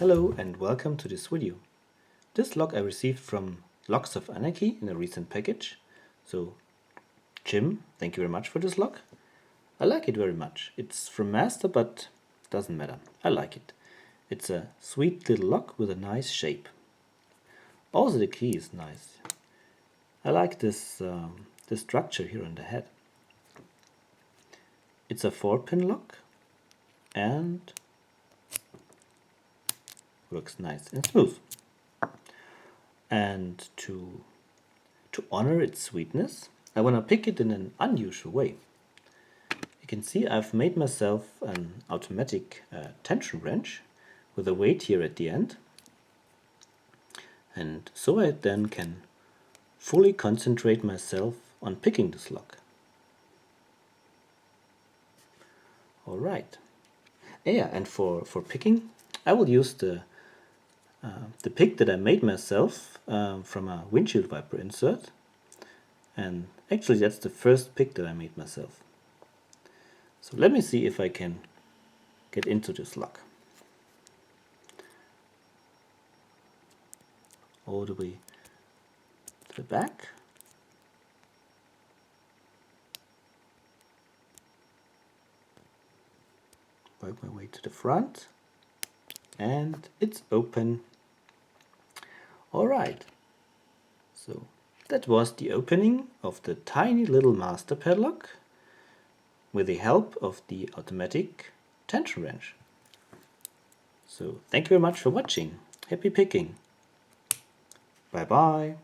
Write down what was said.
Hello and welcome to this video. This lock I received from Locks of Anarchy in a recent package. So Jim, thank you very much for this lock. I like it very much. It's from Master, but doesn't matter. I like it. It's a sweet little lock with a nice shape. Also the key is nice. I like this structure here on the head. It's a 4-pin lock and works nice and smooth. And to honor its sweetness, I want to pick it in an unusual way. You can see I've made myself an automatic tension wrench with a weight here at the end. And so I then can fully concentrate myself on picking this lock. Alright. Yeah, and for picking, I will use the pick that I made myself from a windshield wiper insert. And actually that's the first pick that I made myself. So let me see if I can get into this lock. All the way to the back. Work my way to the front. And it's open. Alright. So that was the opening of the tiny little master padlock with the help of the automatic tension wrench. So thank you very much for watching. Happy picking. Bye bye.